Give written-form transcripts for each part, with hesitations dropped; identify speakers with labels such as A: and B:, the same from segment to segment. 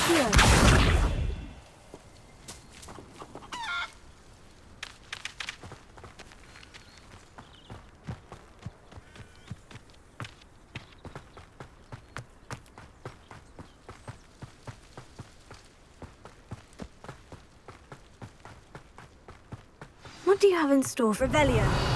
A: Here. What do you have in store for Revelio?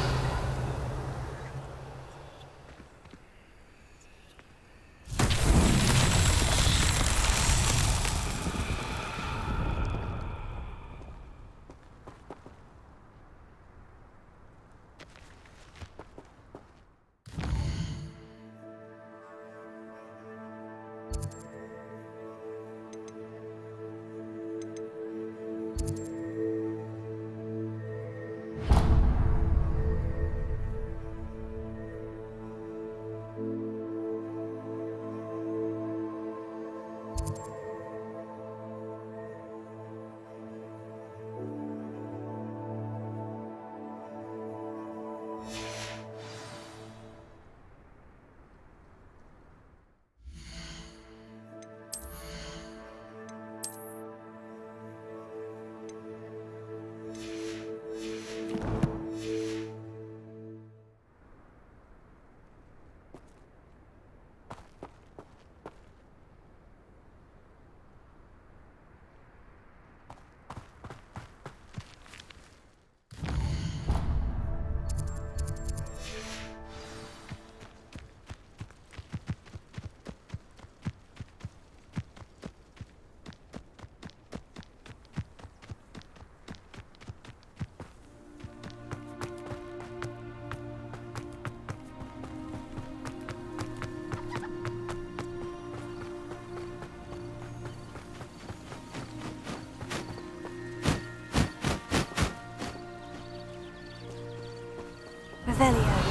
A: Revelio.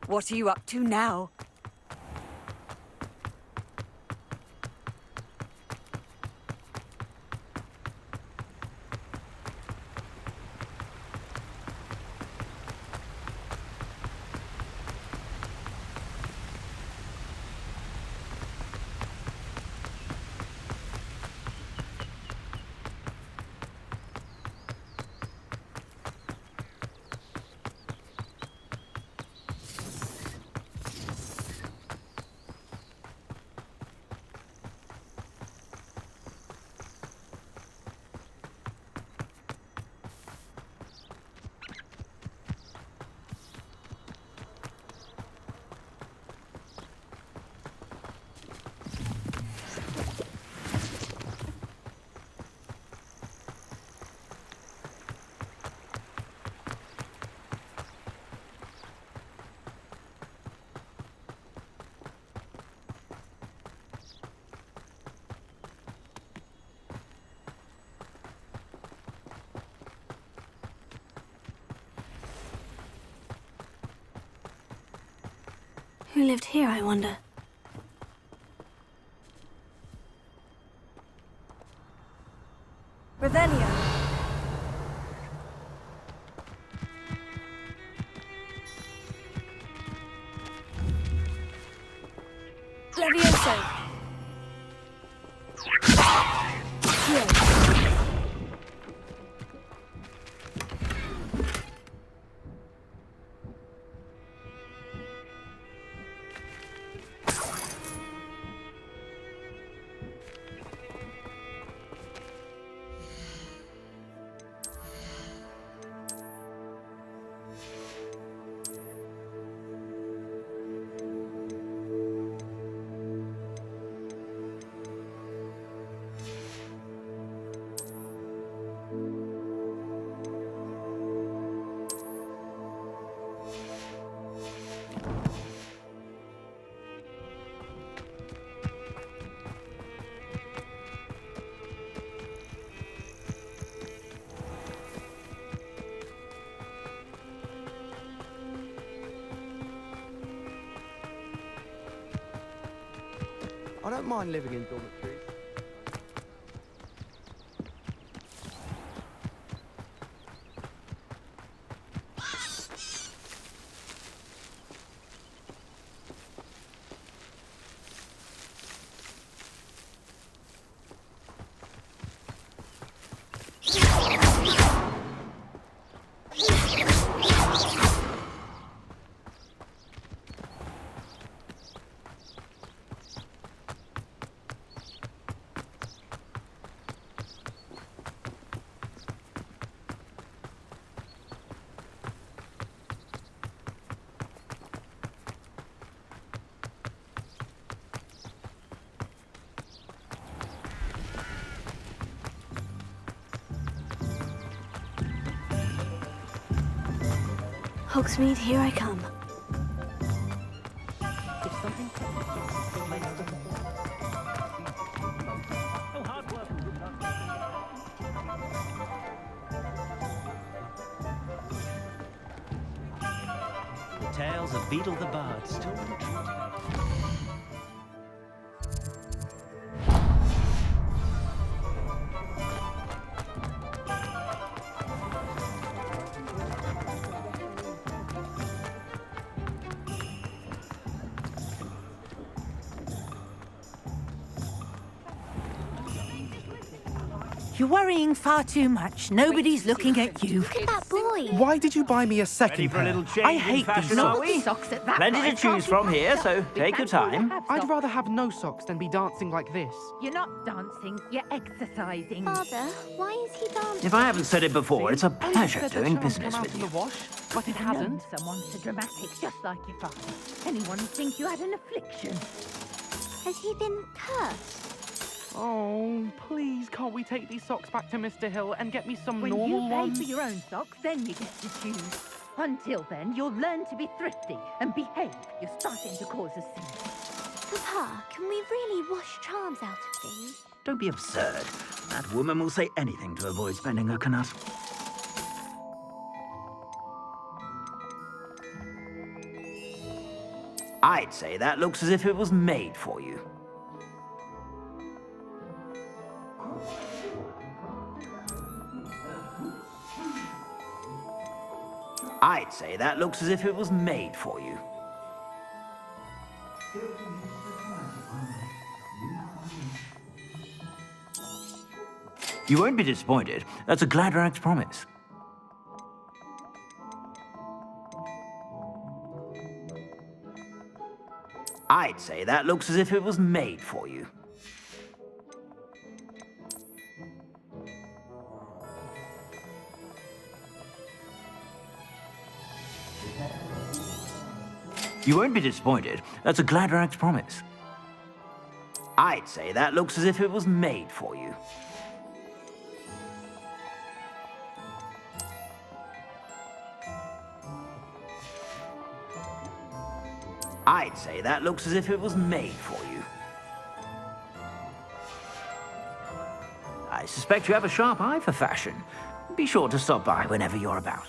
B: What are you up to now?
A: Who lived here, I wonder?
B: Revelio. Levioso. Here.
C: I don't mind living in dormitories.
A: Hogsmeade, here I come.
D: If something oh, hard work. The tales of Beetle the Bard still retreat.
E: You're worrying far too much. Nobody's looking at you.
A: Look at that boy.
C: Why did you buy me a
F: Ready
C: second
F: for a
C: pair?
F: little change
C: I
F: in
C: hate
F: fashion,
C: these
F: are
C: socks.
F: we?
E: Socks at that
F: Plenty to
E: price,
F: choose
E: can't
F: from
E: you?
F: here, so take your time.
C: I'd rather have no socks than be dancing like this.
E: You're not dancing, you're exercising.
A: Father, why is he dancing?
F: If I haven't said it before, it's a
C: Only
F: pleasure
C: said the
F: doing
C: charm
F: business
C: come out
F: with
C: in
F: you.
C: the wash, but it
E: No,
C: hasn't.
E: someone so dramatic, just like your father. Anyone would think you had an affliction.
A: Has he been cursed?
C: Oh, please, can't we take these socks back to Mr. Hill and get me some
E: When
C: normal
E: you pay
C: ones?
E: for your own socks, then you get to choose. Until then, you'll learn to be thrifty and behave. You're starting to cause a scene.
A: Papa, can we really wash charms out of these?
F: Don't be absurd. That woman will say anything to avoid spending her knut. I'd say that looks as if it was made for you. I'd say that looks as if it was made for you. You won't be disappointed. That's a Gladrax promise. I'd say that looks as if it was made for you. You won't be disappointed. That's a Gladrax promise. I'd say that looks as if it was made for you. I'd say that looks as if it was made for you. I suspect you have a sharp eye for fashion. Be sure to stop by whenever you're about.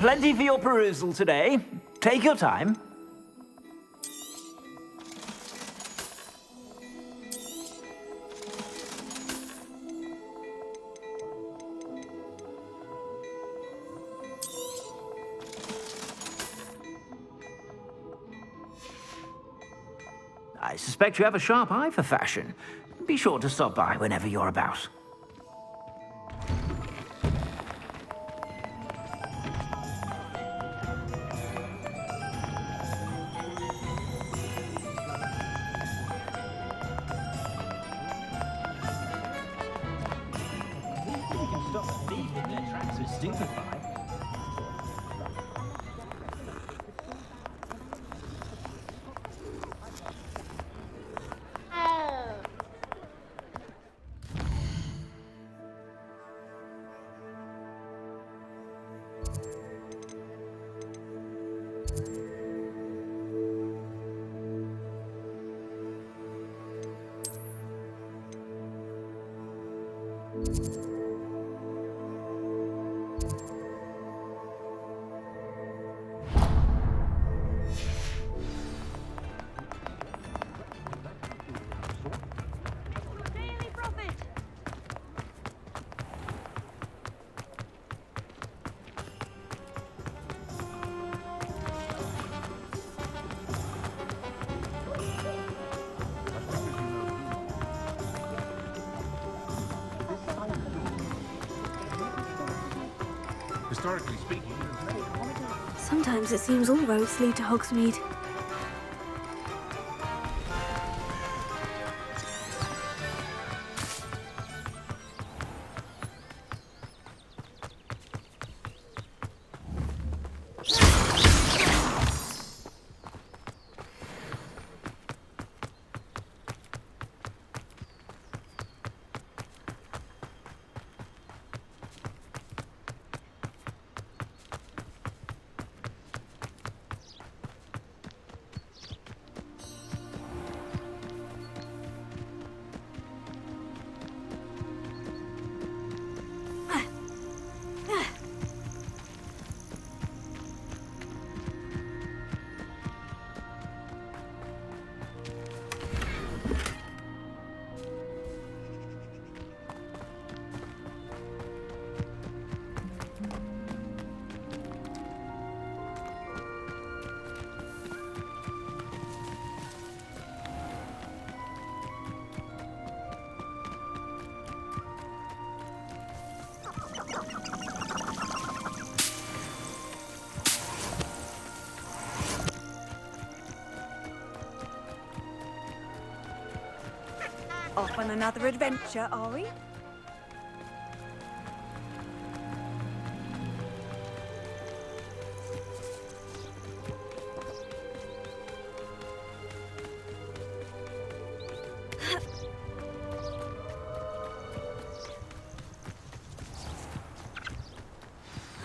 F: Plenty for your perusal today. Take your time. I suspect you have a sharp eye for fashion. Be sure to stop by whenever you're about.
G: Historically speaking,
B: Sometimes it seems all roads lead to Hogsmeade.
H: Off on another adventure, are we?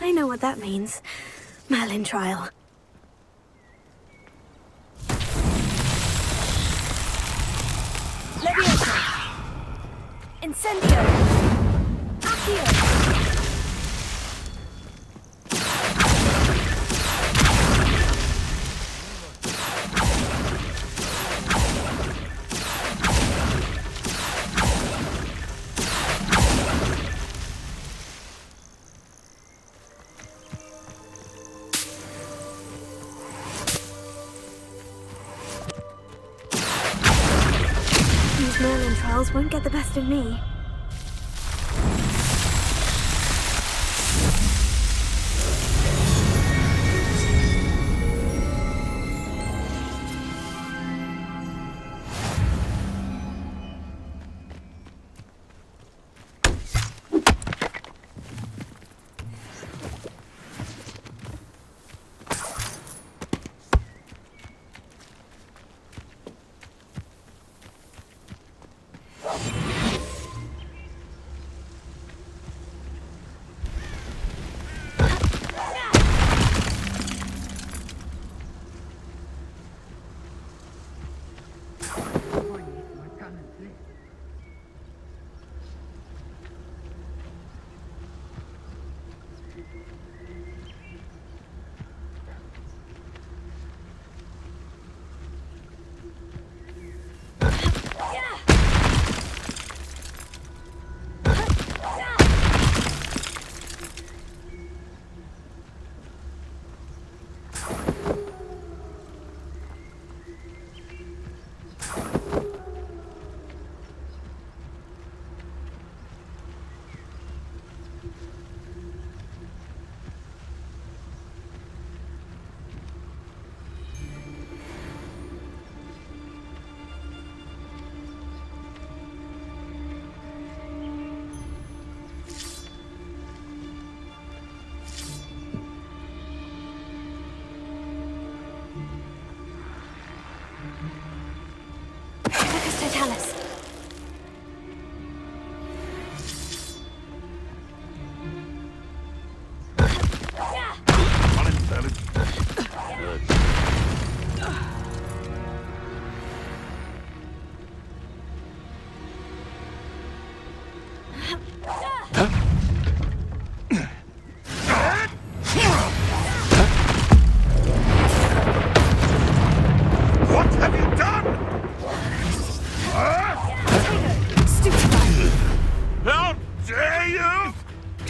B: I know what that means. Merlin trial.
H: Leviosa! Incendio! Accio!
B: These Merlin trials won't get the best of me.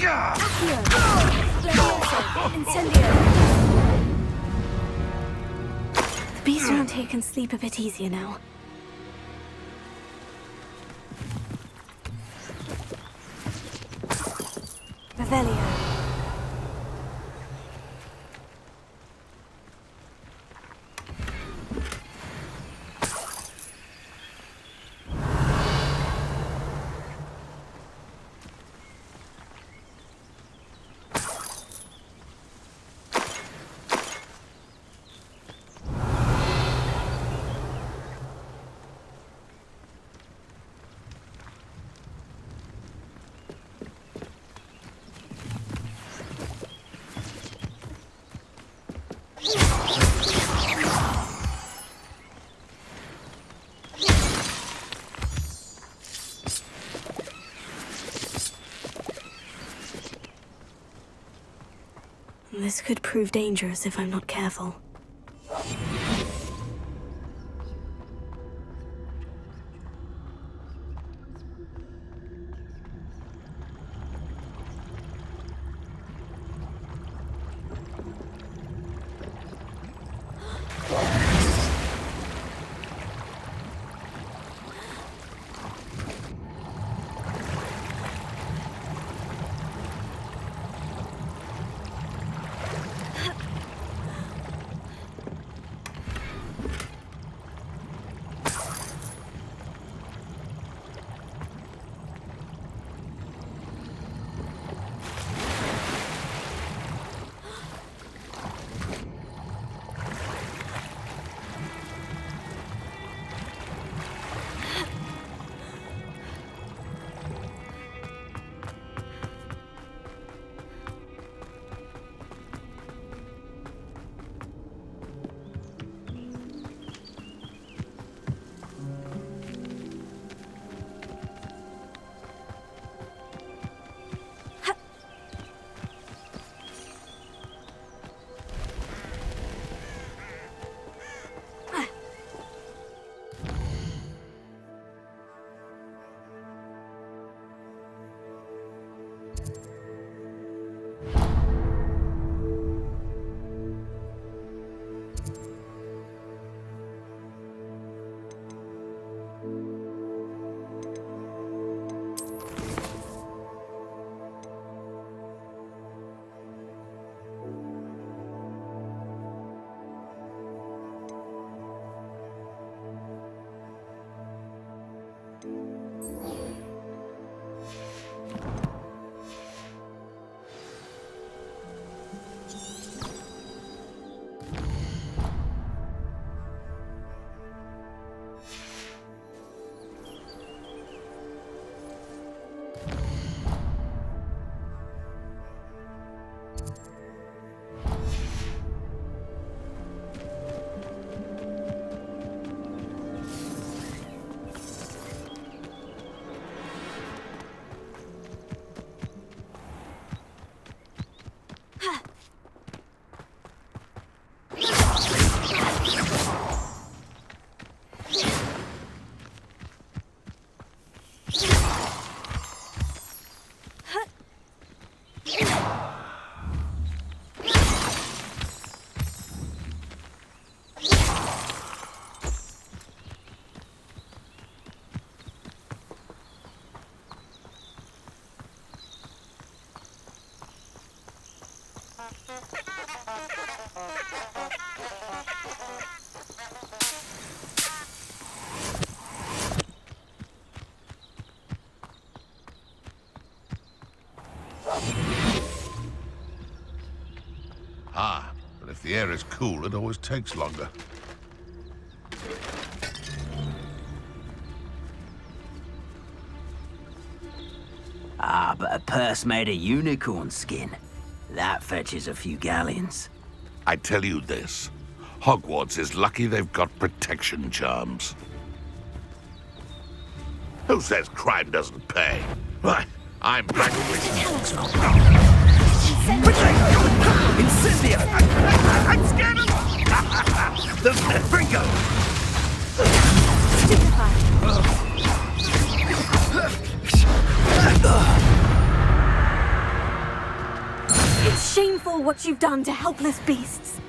B: Accio! Levioso! Incendio! The beast around here can sleep a bit easier now. Revelio. This could prove dangerous if I'm not careful.
G: Ah, but if the air is cool, it always takes longer.
F: Ah, but a purse made of unicorn skin. That fetches a few galleons.
G: I tell you this, Hogwarts is lucky they've got protection charms. Who says crime doesn't pay? Why, I'm practically...
F: Incendio! I'm scared of... The Brinko!
B: Shameful what you've done to helpless beasts.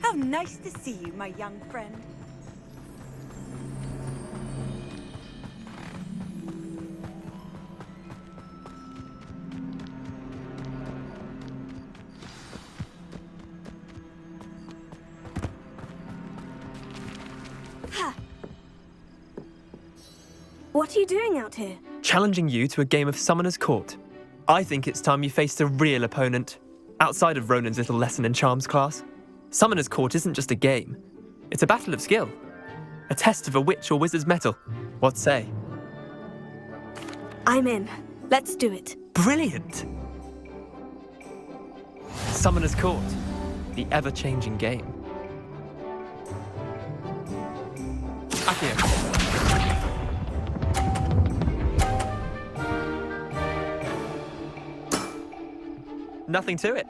H: How nice to see you, my young friend.
B: What are you doing out here?
I: Challenging you to a game of Summoner's Court. I think it's time you faced a real opponent, outside of Ronan's little lesson in charms class. Summoner's Court isn't just a game. It's a battle of skill. A test of a witch or wizard's mettle. What say?
B: I'm in. Let's do it.
I: Brilliant! Summoner's Court. The ever-changing game. Akio. Nothing to it.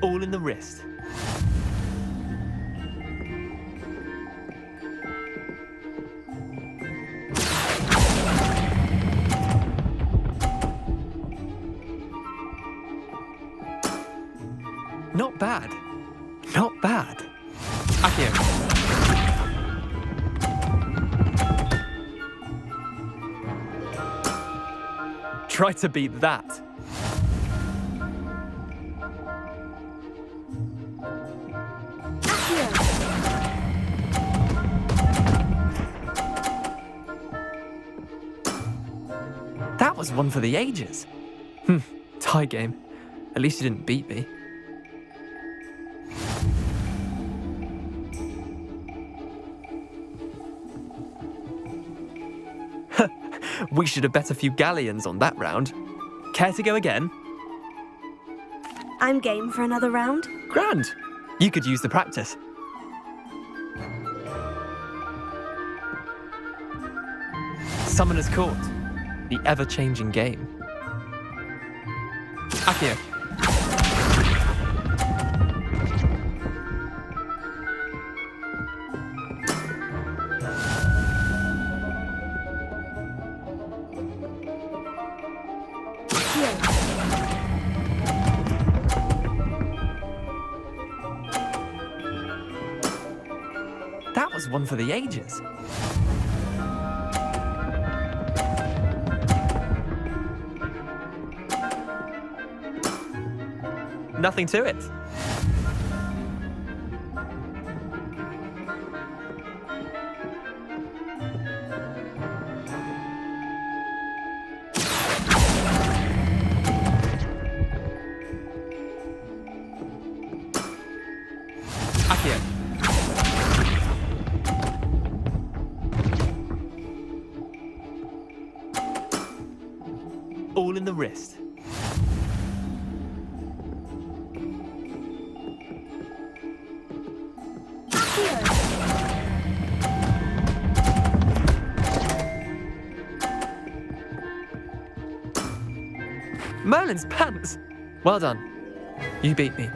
I: All in the wrist. Not bad. Not bad. Akio. Try to beat that. That was one for the ages. Tie game. At least you didn't beat me. We should have bet a few galleons on that round. Care to go again?
B: I'm game for another round.
I: Grand. You could use the practice. Summoner's Court. The ever-changing game. Akio. That was one for the ages. Nothing to it. Akio. All in the wrist. Merlin's pants! Well done. You beat me.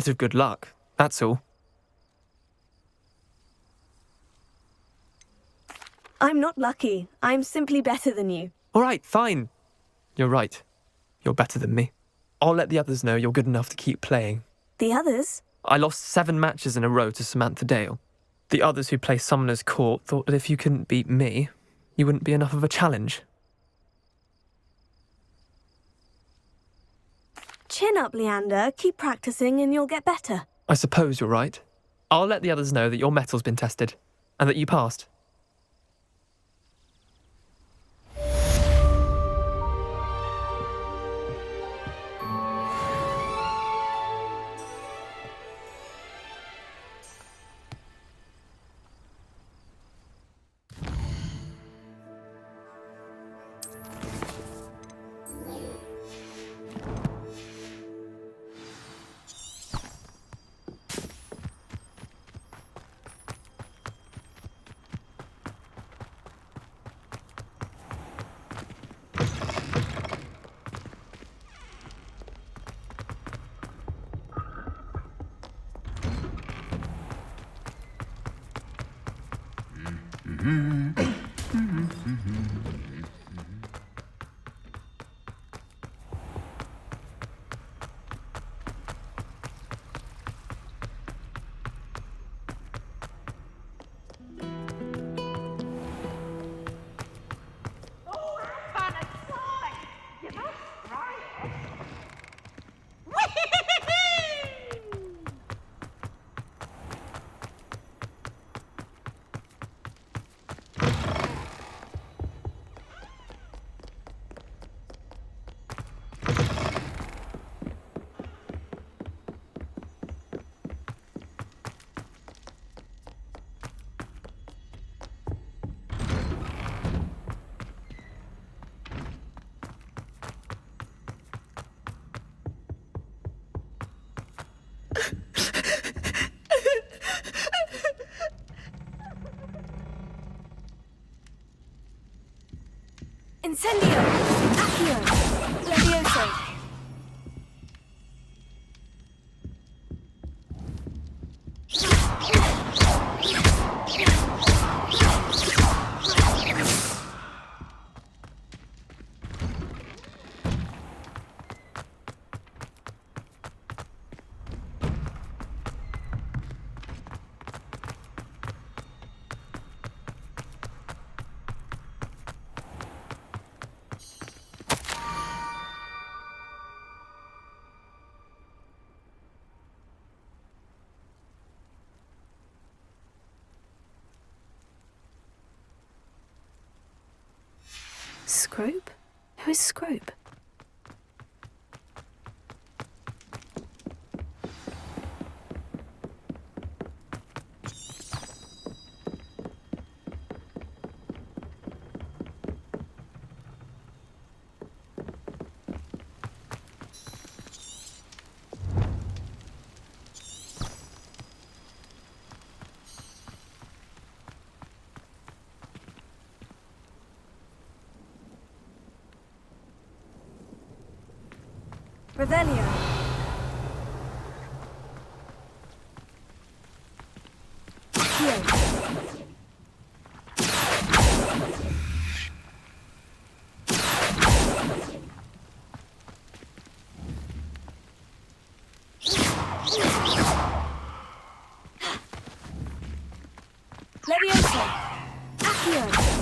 I: bit of good luck, that's all.
B: I'm not lucky. I'm simply better than you.
I: All right, fine. You're right. You're better than me. I'll let the others know you're good enough to keep playing.
B: The others?
I: I lost 7 matches in a row to Samantha Dale. The others who play Summoner's Court thought that if you couldn't beat me, you wouldn't be enough of a challenge.
B: Chin up, Leander. Keep practicing and you'll get better.
I: I suppose you're right. I'll let the others know that your metal's been tested, and that you passed.
B: Incendio! Accio! Levioso! Scrope? Who is Scrope? Revelio. Accio. Levioso. Accio.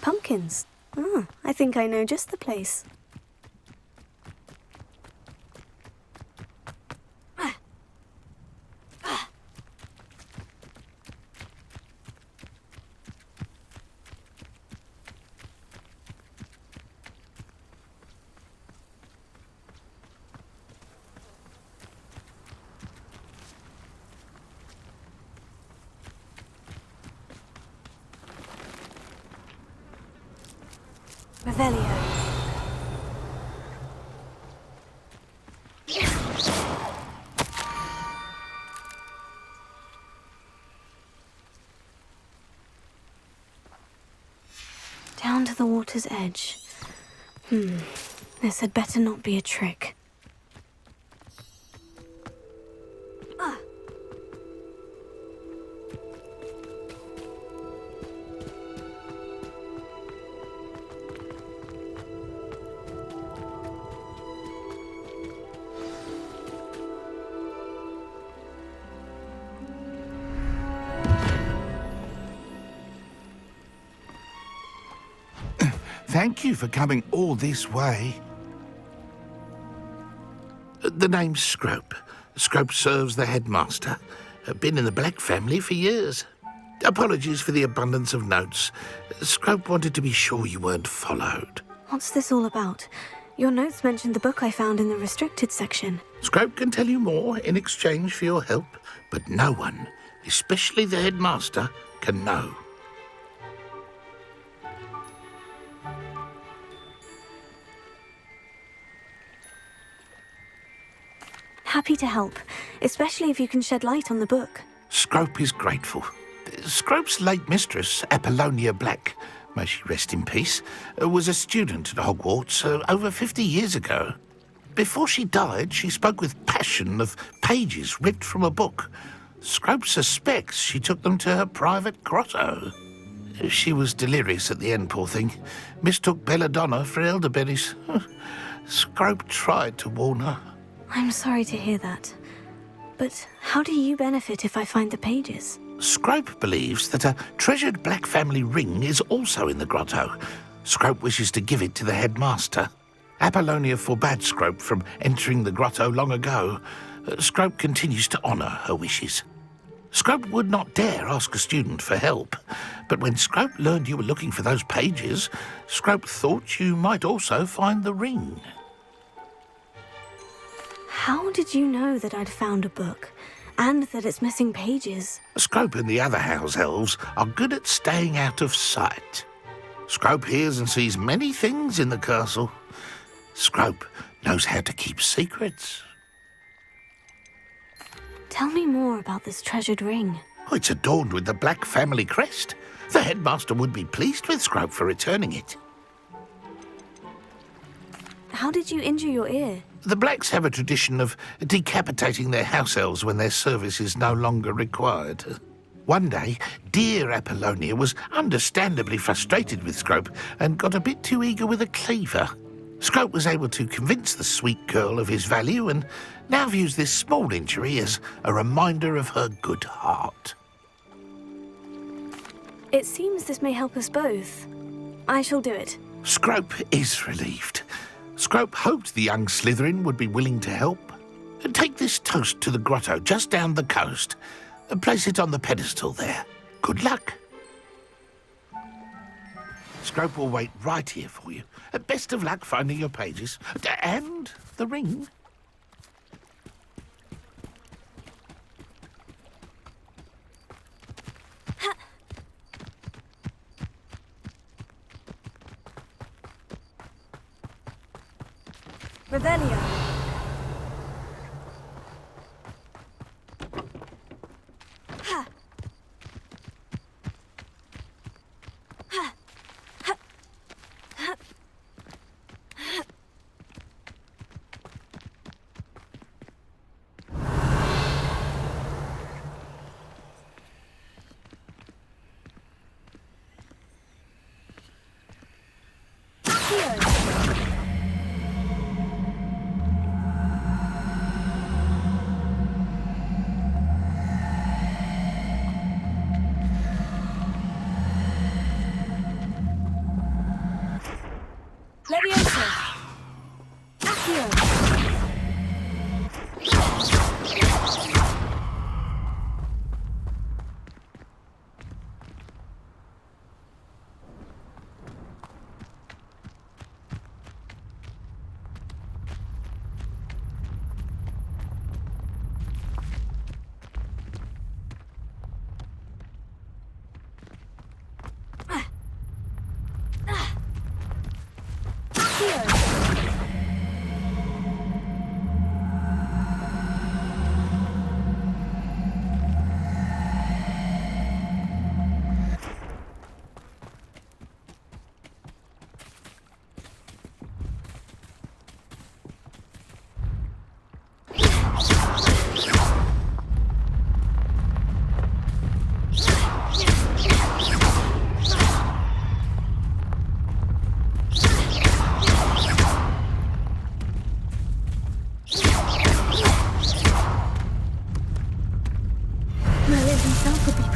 B: Pumpkins. Ah, I think I know just the place. Revelio. Down to the water's edge. This had better not be a trick.
G: Thank you for coming all this way. The name's Scrope. Scrope serves the headmaster. Been in the Black family for years. Apologies for the abundance of notes. Scrope wanted to be sure you weren't followed.
B: What's this all about? Your notes mentioned the book I found in the restricted section.
G: Scrope can tell you more in exchange for your help, but no one, especially the headmaster, can know.
B: Happy to help, especially if you can shed light on the book.
G: Scrope is grateful. Scrope's late mistress, Apollonia Black, may she rest in peace, was a student at Hogwarts over 50 years ago. Before she died, she spoke with passion of pages ripped from a book. Scrope suspects she took them to her private grotto. She was delirious at the end, poor thing. Mistook belladonna for elderberries. Scrope tried to warn her.
B: I'm sorry to hear that. But how do you benefit if I find the pages?
G: Scrope believes that a treasured Black family ring is also in the grotto. Scrope wishes to give it to the headmaster. Apollonia forbade Scrope from entering the grotto long ago. Scrope continues to honour her wishes. Scrope would not dare ask a student for help, but when Scrope learned you were looking for those pages, Scrope thought you might also find the ring.
B: How did you know that I'd found a book, and that it's missing pages?
G: Scrope and the other house elves are good at staying out of sight. Scrope hears and sees many things in the castle. Scrope knows how to keep secrets.
B: Tell me more about this treasured ring.
G: Oh, it's adorned with the Black family crest. The headmaster would be pleased with Scrope for returning it.
B: How did you injure your ear?
G: The Blacks have a tradition of decapitating their house elves when their service is no longer required. One day, dear Apollonia was understandably frustrated with Scrope and got a bit too eager with a cleaver. Scrope was able to convince the sweet girl of his value and now views this small injury as a reminder of her good heart.
B: It seems this may help us both. I shall do it.
G: Scrope is relieved. Scrope hoped the young Slytherin would be willing to help. Take this toast to the grotto just down the coast. Place it on the pedestal there. Good luck. Scrope will wait right here for you. Best of luck finding your pages. And the ring.
B: Revelio.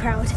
B: crowd.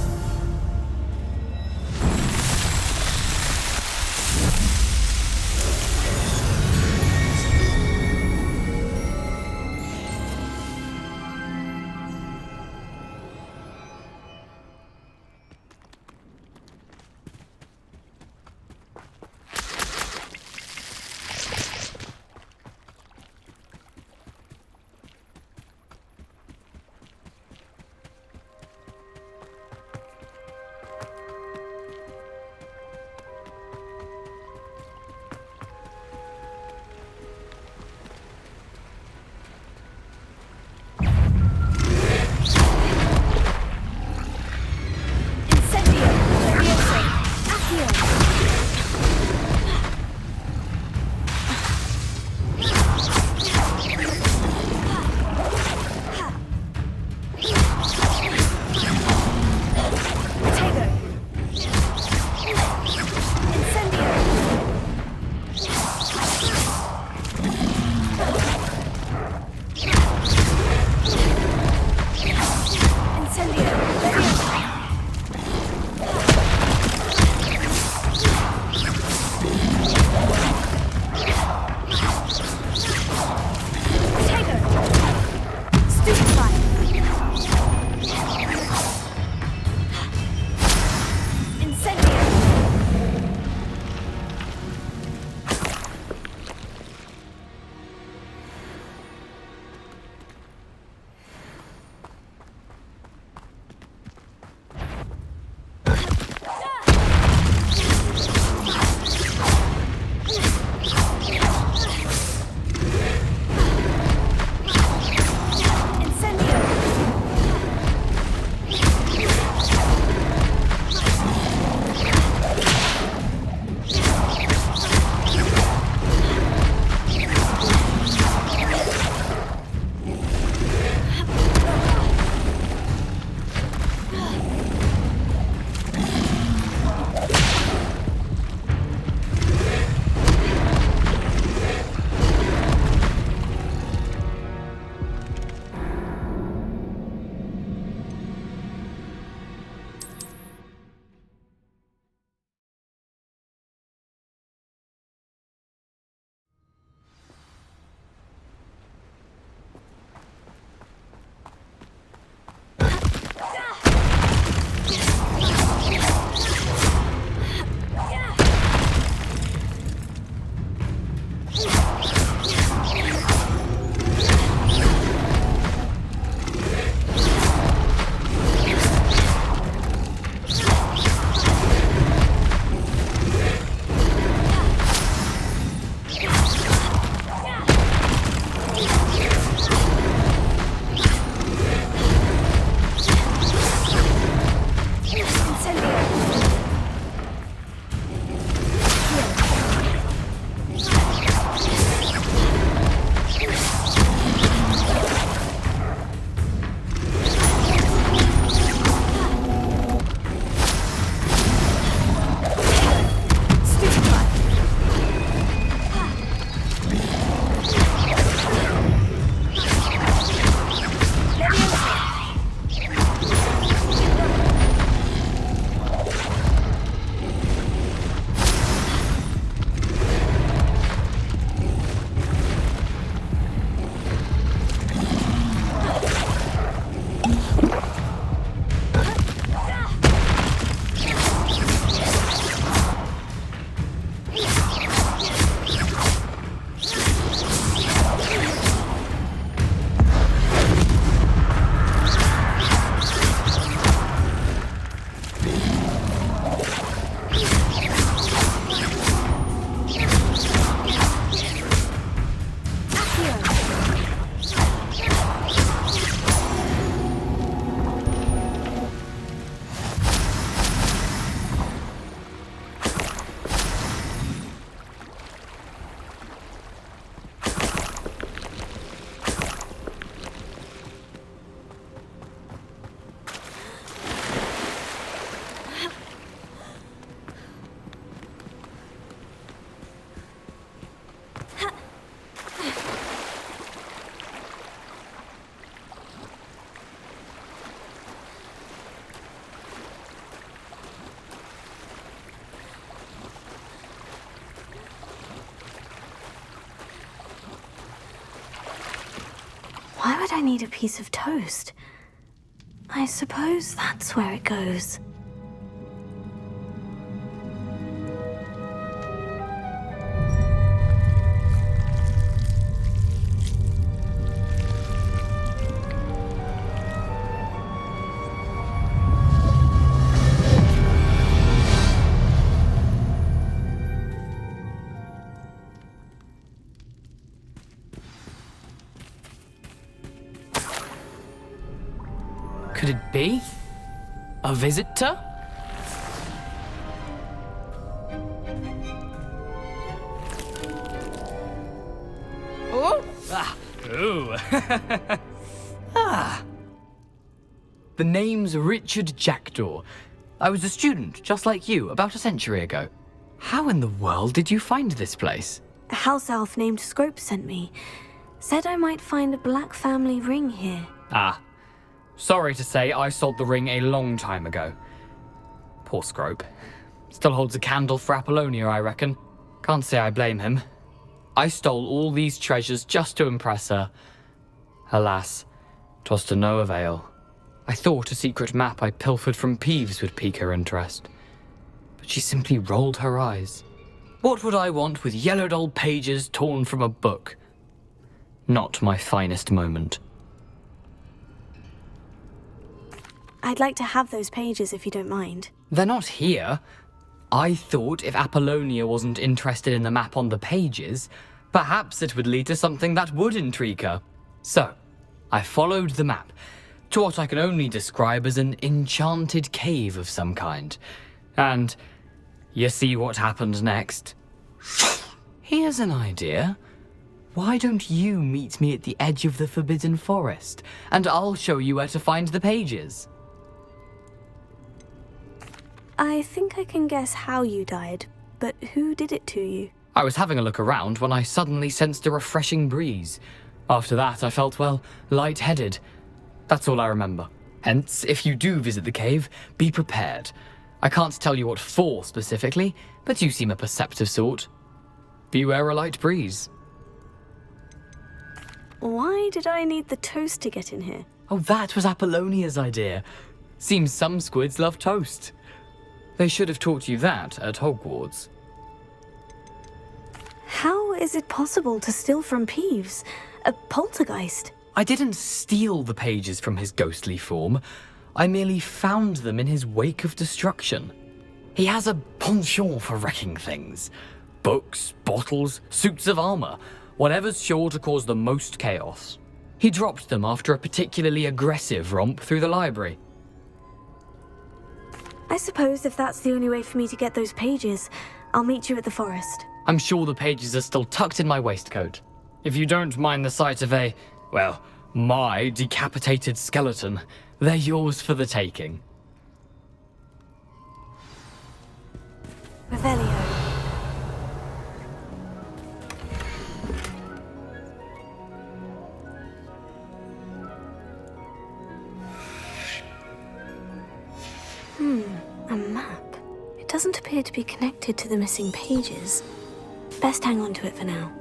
B: would I need a piece of toast? I suppose that's where it goes.
J: Could it be? A visitor? Oh! Ah! Ooh! Ah! The name's Richard Jackdaw. I was a student, just like you, about a century ago. How in the world did you find this place?
B: A house elf named Scrope sent me. Said I might find a black family ring here.
J: Ah. Sorry to say, I sold the ring a long time ago. Poor Scrope. Still holds a candle for Apollonia, I reckon. Can't say I blame him. I stole all these treasures just to impress her. Alas, 'twas to no avail. I thought a secret map I pilfered from Peeves would pique her interest. But she simply rolled her eyes. What would I want with yellowed old pages torn from a book? Not my finest moment.
B: I'd like to have those pages if you don't mind.
J: They're not here. I thought if Apollonia wasn't interested in the map on the pages, perhaps it would lead to something that would intrigue her. So, I followed the map to what I can only describe as an enchanted cave of some kind. And you see what happened next? Here's an idea. Why don't you meet me at the edge of the Forbidden Forest, and I'll show you where to find the pages?
B: I think I can guess how you died, but who did it to you?
J: I was having a look around when I suddenly sensed a refreshing breeze. After that, I felt, well, lightheaded. That's all I remember. Hence, if you do visit the cave, be prepared. I can't tell you what for specifically, but you seem a perceptive sort. Beware a light breeze.
B: Why did I need the toast to get in here?
J: Oh, that was Apollonia's idea. Seems some squids love toast. They should have taught you that at Hogwarts.
B: How is it possible to steal from Peeves? A poltergeist?
J: I didn't steal the pages from his ghostly form. I merely found them in his wake of destruction. He has a penchant for wrecking things. Books, bottles, suits of armor, whatever's sure to cause the most chaos. He dropped them after a particularly aggressive romp through the library.
B: I suppose if that's the only way for me to get those pages, I'll meet you at the forest.
J: I'm sure the pages are still tucked in my waistcoat. If you don't mind the sight of my decapitated skeleton, they're yours for the taking.
B: Revelio. A map. It doesn't appear to be connected to the missing pages. Best hang on to it for now.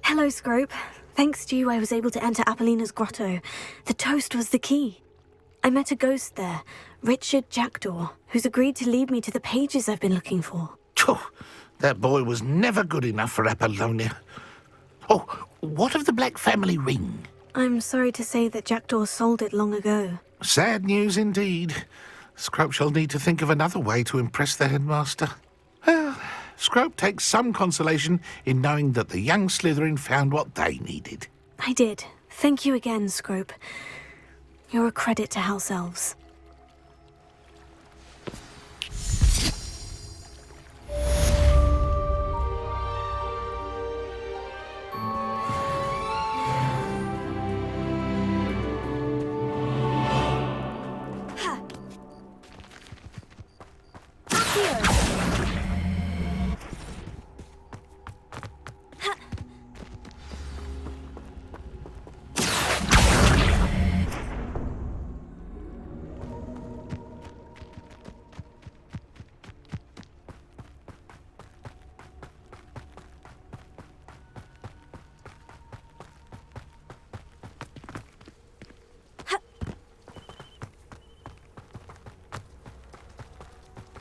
B: Hello, Scrope. Thanks to you, I was able to enter Apollina's grotto. The toast was the key. I met a ghost there, Richard Jackdaw, who's agreed to lead me to the pages I've been looking for.
G: That boy was never good enough for Apollonia. Oh, what of the Black family ring?
B: I'm sorry to say that Jackdaw sold it long ago.
G: Sad news indeed. Scrope shall need to think of another way to impress the headmaster. Well, Scrope takes some consolation in knowing that the young Slytherin found what they needed.
B: I did. Thank you again, Scrope. You're a credit to House Elves.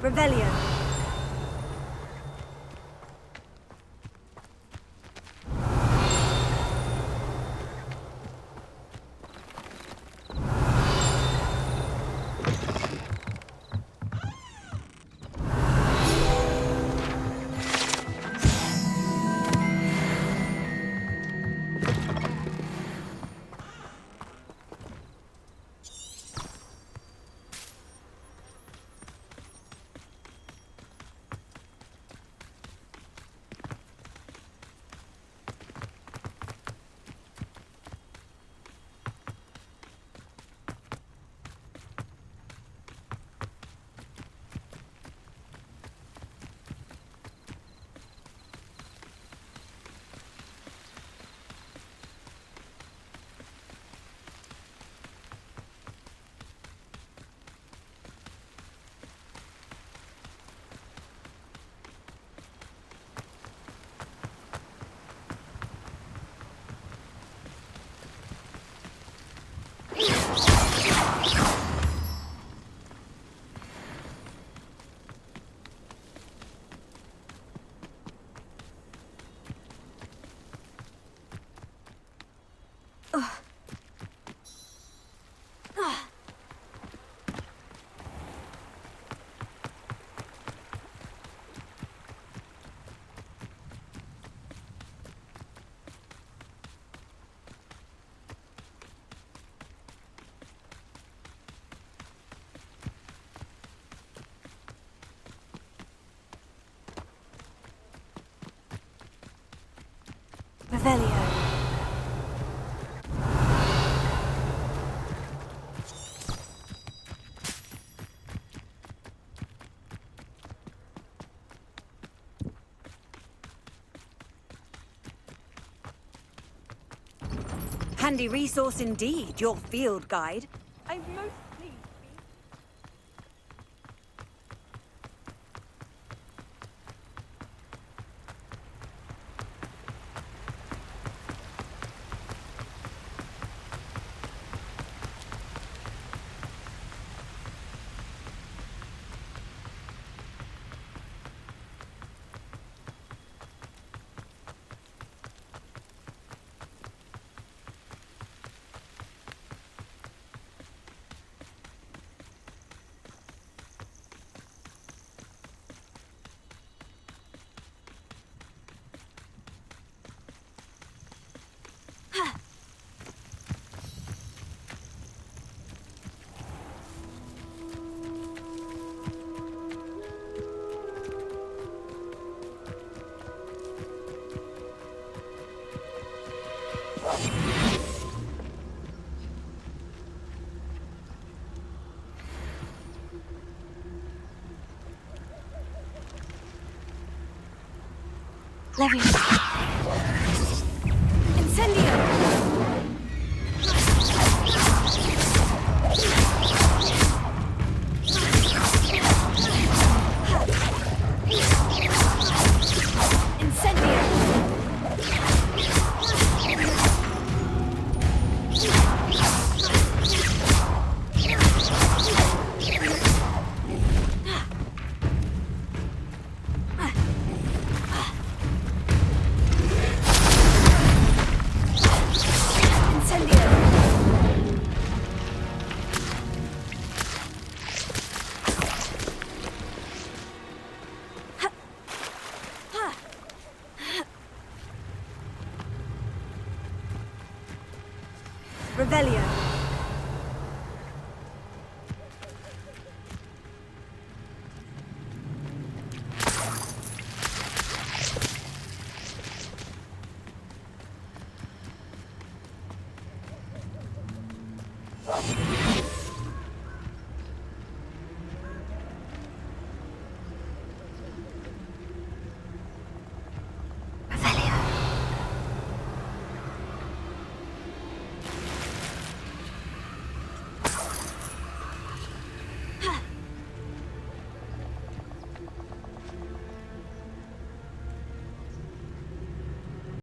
B: Revelio. Revelio.
H: Handy resource indeed, your field guide. I'm most pleased.
B: Leviosa. Incendio!
H: Revelio.